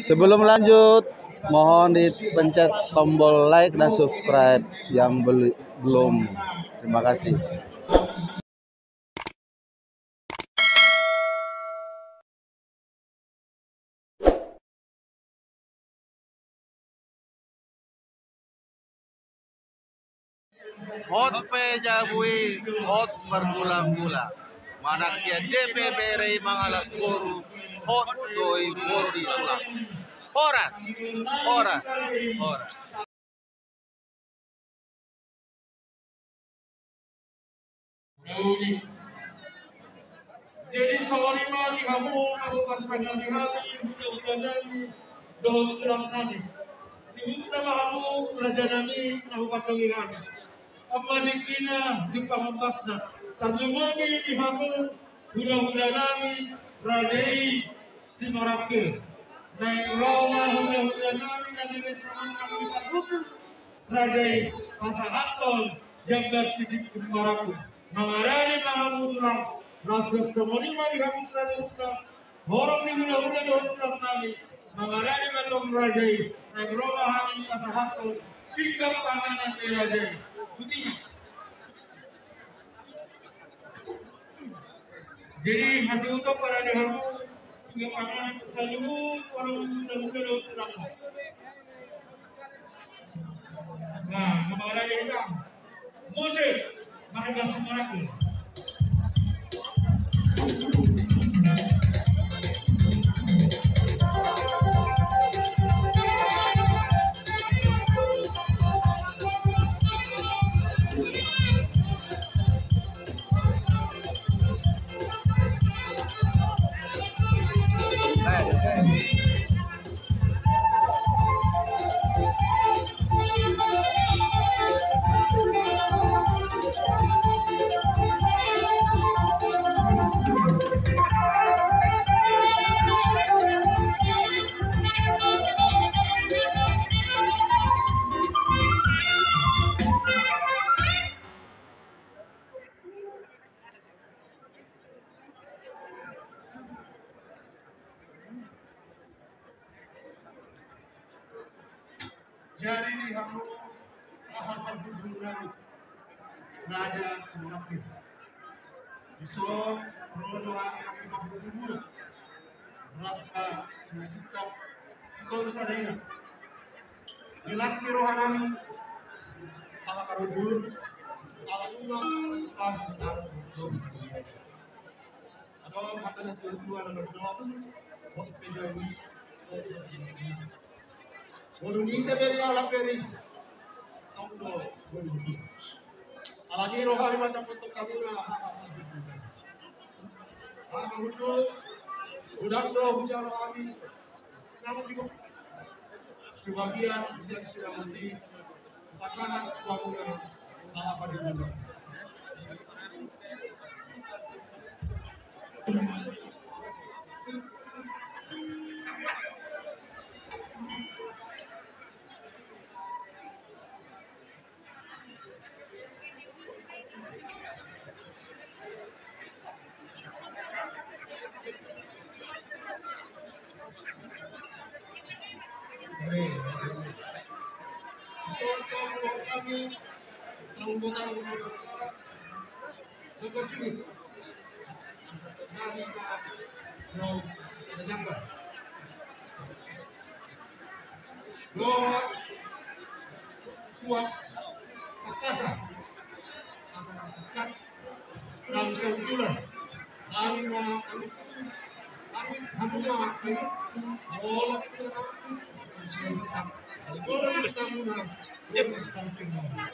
Sebelum lanjut, mohon dipencet tombol like dan subscribe yang belum. Terima kasih. Hot pejabui, hot bergula-gula. Manak sia DPB rei mangalat guru, hot doi guru di tulang. Horas, horas, horas. Jadi soalnya di kamu pasangan di hati mudah-mudahan doa tulang nani. Di nama kamu raja nami nahu patongi kami. Amma dikina di pangambasna. Tarjumani di kamu mudah-mudahan nami rajai simarake. Naik Roma mudah-mudahan nami nabi bersama kami parhubung rajai pasahatol janggar sidik kumaraku. Mengarani mahamu tulang. Rasul semua di kamu selanjutnya orang di mudah-mudahan di hospital kami mengarani matong rajai naik rumah kami pasahatu pinggam panganan di rajai buktinya. Jadi hasil untuk para diharu pinggam panganan selanjutnya orang mudah-mudahan di hospital. Nah, mengarani itu musik mereka semaraku. Jadi di kamu ahal perhubungan raja semurapin. Isong rodo yang perhubungan berapa sejuta setor sadena. Jelas di rohanami ahal perhubungan alumna pas ada mata tujuan berdoa buat penjadi. Indonesia beri ala peri tondo beri alagi rohani macam untuk kami na hudu udang do hujan kami senang juga sebagian siang sedang mandi pasangan wanita apa di dunia. Sontong kami tanggungan mereka jaga curi asal terjadi pak non sisa jambar doa kuat terkasa asal dekat langsung bulan kami mau kami mau kami boleh kita dan selanjutnya boleh kita muna boleh samping sama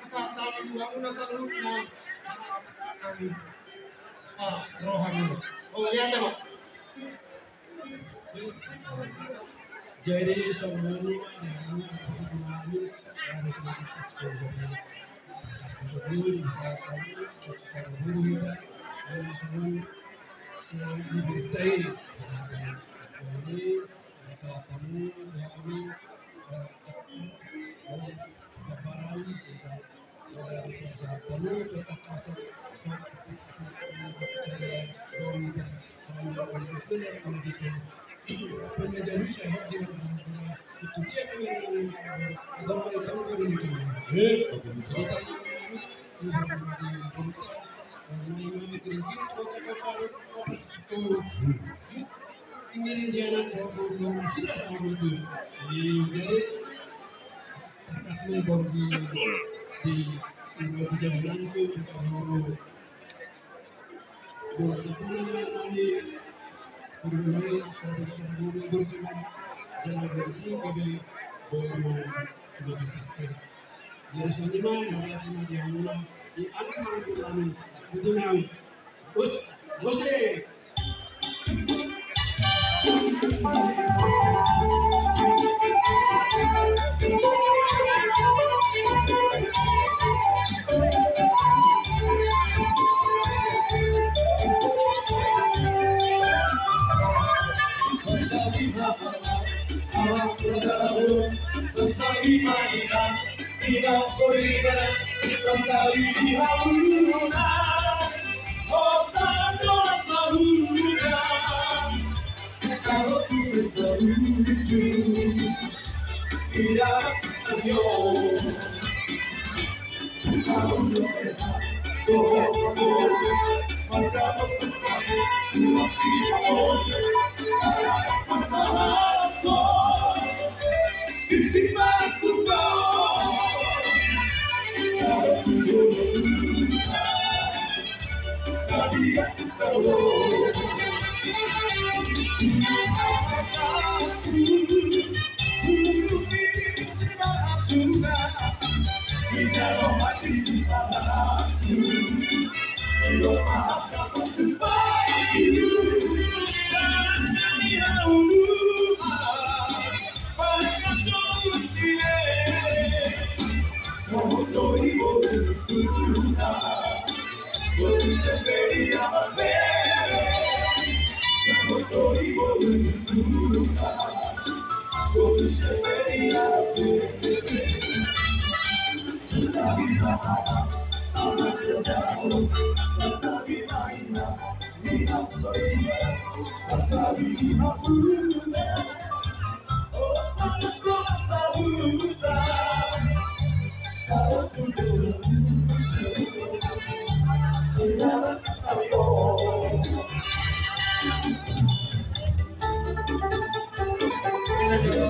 saat kami bangun salutnya kami Pak rohani oh lihat ya Pak jadi semuanya ini harus kita untuk ini bisa kami secara guru juga dan semua yang diberitai ini bisa kami kami kebaran kita bisa kami kita kasih saya dari dan itu Pengajar saya di mana itu dia yang agama hitam baru itu. Kita ini kira-kira ingin jalan baru sudah sama itu. Jadi kasih baru di jalan itu baru pulang mandi baru saudara bersama jalan bersih kami baru sudah berkata. Jadi selanjutnya melihat yang mulai di angka baru kami mengenal bos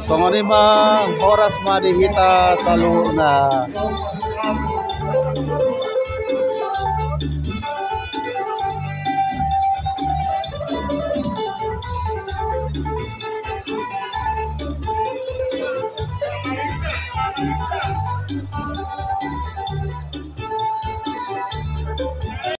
Songoni mah horas mah dihita saluna.